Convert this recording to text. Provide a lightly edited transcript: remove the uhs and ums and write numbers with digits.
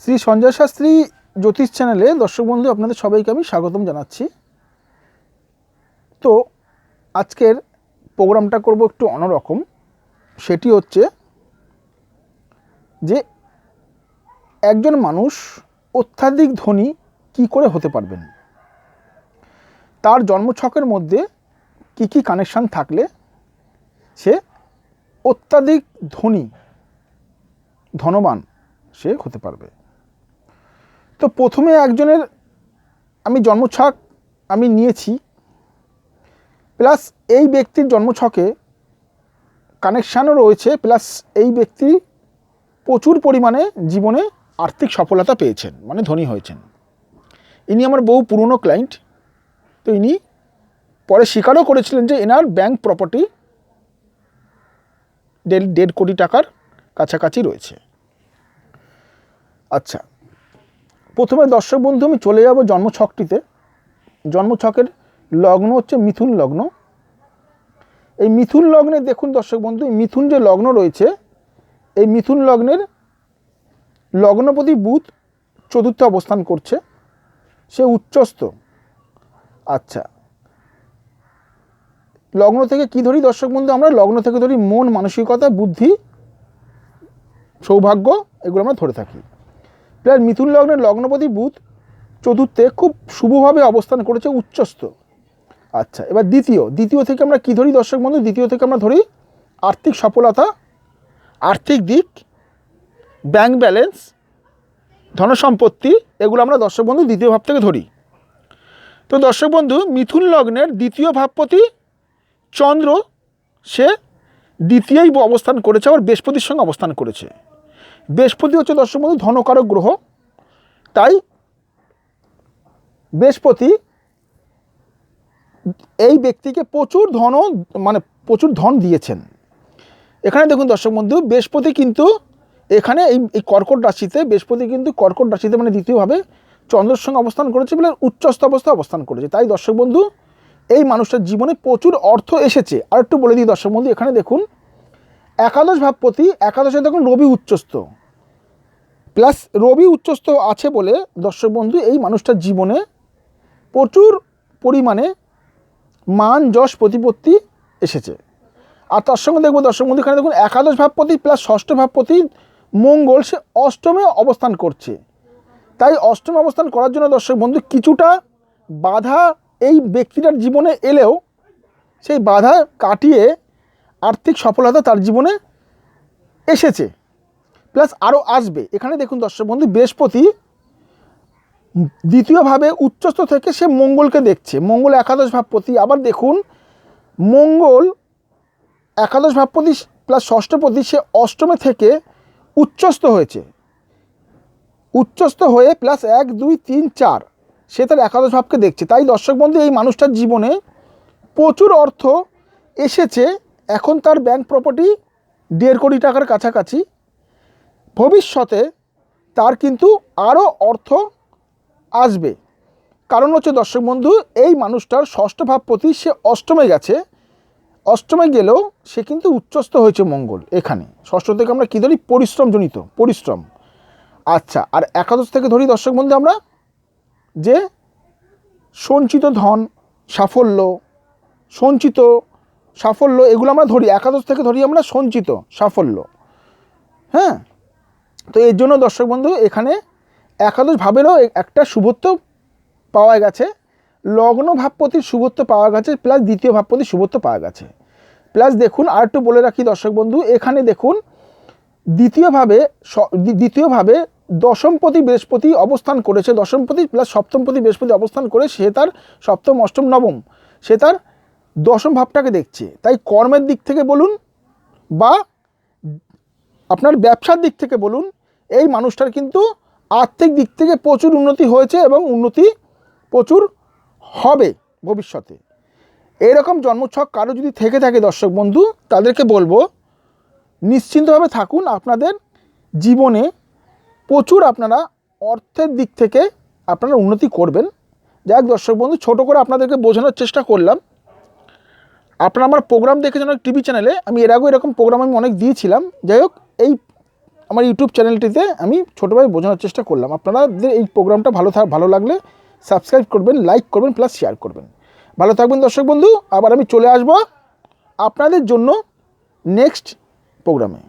শ্রী সঞ্জয় শাস্ত্রী জ্যোতিষ চ্যানেলে দর্শক বন্ধু আপনাদের সবাইকে আমি স্বাগতম জানাচ্ছি। তো আজকের প্রোগ্রামটা করব একটু অন্যরকম। সেটি হচ্ছে যে একজন মানুষ অত্যাধিক ধনী কি করে হতে পারবেন, তার জন্মছকের মধ্যে কি কি কানেকশান থাকলে সে অত্যাধিক ধনবান সে হতে পারবে। তো প্রথমে একজনের আমি জন্মছক আমি নিয়েছি, প্লাস এই ব্যক্তির জন্মছকে কানেকশানও রয়েছে, প্লাস এই ব্যক্তি প্রচুর পরিমাণে জীবনে আর্থিক সফলতা পেয়েছেন, মানে ধনী হয়েছেন। ইনি আমার বহু পুরনো ক্লায়েন্ট। তো ইনি পরে স্বীকারও করেছিলেন যে এনার ব্যাংক প্রপার্টি 1.5 কোটি টাকার কাছাকাছি রয়েছে। আচ্ছা, প্রথমে দর্শক বন্ধু আমি চলে যাব জন্মছকটিতে। জন্মছকের লগ্ন হচ্ছে মিথুন লগ্ন। এই মিথুন লগ্নে দেখুন দর্শক বন্ধু, মিথুন যে লগ্ন রয়েছে, এই মিথুন লগ্নের লগ্নপতি বুধ চতুর্থ অবস্থান করছে, সে উচ্চস্থ। আচ্ছা, লগ্ন থেকে কি ধরি দর্শক বন্ধু? আমরা লগ্ন থেকে ধরি মন, মানসিকতা, বুদ্ধি, সৌভাগ্য, এগুলো আমরা ধরে থাকি। প্রায় মিথুন লগ্নের লগ্নপতি বুধ চতুর্থে খুব শুভভাবে অবস্থান করেছে, উচ্চস্থ। আচ্ছা, এবার দ্বিতীয় থেকে আমরা কি ধরি দর্শক বন্ধু? দ্বিতীয় থেকে আমরা ধরি আর্থিক সফলতা, আর্থিক দিক, ব্যাংক ব্যালেন্স, ধনসম্পত্তি, এগুলো আমরা দর্শক বন্ধু দ্বিতীয় ভাব থেকে ধরি। তো দর্শক বন্ধু, মিথুন লগ্নের দ্বিতীয় ভাবপতি চন্দ্র, সে দ্বিতীয়ই অবস্থান করেছে, আবার বৃহস্পতির সঙ্গে অবস্থান করেছে। বৃহস্পতি হচ্ছে দর্শক বন্ধু ধনকারক গ্রহ, তাই বৃহস্পতি এই ব্যক্তিকে প্রচুর ধন দিয়েছেন। এখানে দেখুন দর্শক বন্ধু, বৃহস্পতি কিন্তু এখানে এই কর্কট রাশিতে, বৃহস্পতি কিন্তু কর্কট রাশিতে মানে দ্বিতীয়ভাবে চন্দ্রের সঙ্গে অবস্থান করেছে বলে উচ্চস্থ অবস্থায় অবস্থান করেছে। তাই দর্শক বন্ধু, এই মানুষটার জীবনে প্রচুর অর্থ এসেছে। আর একটু বলে দিই দর্শক বন্ধু, এখানে দেখুন একাদশ ভাবপতি, একাদশে দেখুন রবি উচ্চস্থ, প্লাস রবি উচ্চস্থ আছে বলে দর্শক বন্ধু এই মানুষটার জীবনে প্রচুর পরিমাণে মান, যশ, প্রতিপত্তি এসেছে। আর তার সঙ্গে দেখবো দর্শক বন্ধু, এখানে দেখুন একাদশ ভাবপতি প্লাস ষষ্ঠ ভাবপতি মঙ্গল, সে অষ্টমে অবস্থান করছে। তাই অষ্টমে অবস্থান করার জন্য দর্শক বন্ধু কিছুটা বাধা এই ব্যক্তিটার জীবনে এলেও সেই বাধা কাটিয়ে আর্থিক সফলতা তার জীবনে এসেছে, প্লাস আরও আসবে। এখানে দেখুন দর্শক বন্ধু, বৃহস্পতি দ্বিতীয়ভাবে উচ্চস্থ থেকে সে মঙ্গলকে দেখছে, মঙ্গল একাদশ ভাবপতি। আবার দেখুন মঙ্গল একাদশ ভাবপতি প্লাস ষষ্ঠপতি, সে অষ্টমে থেকে উচ্চস্থ হয়েছে, উচ্চস্থ হয়ে প্লাস 1, 2, 3, 4 সে তার একাদশ ভাবকে দেখছে। তাই দর্শক বন্ধু, এই মানুষটার জীবনে প্রচুর অর্থ এসেছে। এখন তার ব্যাংক প্রপার্টি 1.5 কোটি টাকার কাছাকাছি। ভবিষ্যতে তার কিন্তু আরও অর্থ আসবে। কারণ হচ্ছে দর্শক বন্ধু, এই মানুষটার ষষ্ঠ ভাবপতি সে অষ্টমে গেছে, অষ্টমে গেলেও সে কিন্তু উচ্চস্থ হয়েছে মঙ্গল। এখানে ষষ্ঠ থেকে আমরা কী ধরি? পরিশ্রমজনিত পরিশ্রম। আচ্ছা, আর একাদশ থেকে ধরি দর্শক বন্ধু আমরা যে সঞ্চিত ধন, সাফল্য, এগুলো আমরা ধরি। একাদশ থেকে ধরি আমরা সঞ্চিত সাফল্য। হ্যাঁ, তো এর জন্য দর্শক বন্ধু এখানে একাদশ ভাবেরও একটা শুভত্ব পাওয়া গেছে, লগ্ন ভাবপতির শুভত্ব পাওয়া গেছে, প্লাস দ্বিতীয় ভাবপতির শুভত্ব পাওয়া গেছে। প্লাস দেখুন আর একটু বলে রাখি দর্শক বন্ধু, এখানে দেখুন দ্বিতীয়ভাবে দশমপতি বৃহস্পতি অবস্থান করেছে। দশমপতি প্লাস সপ্তমপতি বৃহস্পতি অবস্থান করে সে তার সপ্তম, অষ্টম, নবম, সে তার দশম ভাবটাকে দেখছে। তাই কর্মের দিক থেকে বলুন বা আপনার ব্যবসার দিক থেকে বলুন, এই মানুষটার কিন্তু আর্থিক দিক থেকে প্রচুর উন্নতি হয়েছে এবং উন্নতি প্রচুর হবে ভবিষ্যতে। এরকম জন্মছক কারো যদি থেকে থাকে দর্শক বন্ধু, তাদেরকে বলবো নিশ্চিন্তভাবে থাকুন, আপনাদের জীবনে প্রচুর আপনারা অর্থের দিক থেকে আপনারা উন্নতি করবেন। যাই হোক দর্শক বন্ধু, ছোটো করে আপনাদেরকে বোঝানোর চেষ্টা করলাম। আপনারা আমার প্রোগ্রাম দেখেছেন অনেক টিভি চ্যানেলে, আমি এর আগেও এরকম প্রোগ্রাম আমি অনেক দিয়েছিলাম। যাই হোক, এই আমার ইউটিউব চ্যানেলটিতে আমি ছোটোভাবে বোঝানোর চেষ্টা করলাম। আপনাদের এই প্রোগ্রামটা ভালো লাগলে সাবস্ক্রাইব করবেন, লাইক করবেন, প্লাস শেয়ার করবেন। ভালো থাকবেন দর্শক বন্ধু। আবার আমি চলে আসবো আপনাদের জন্য নেক্সট প্রোগ্রামে।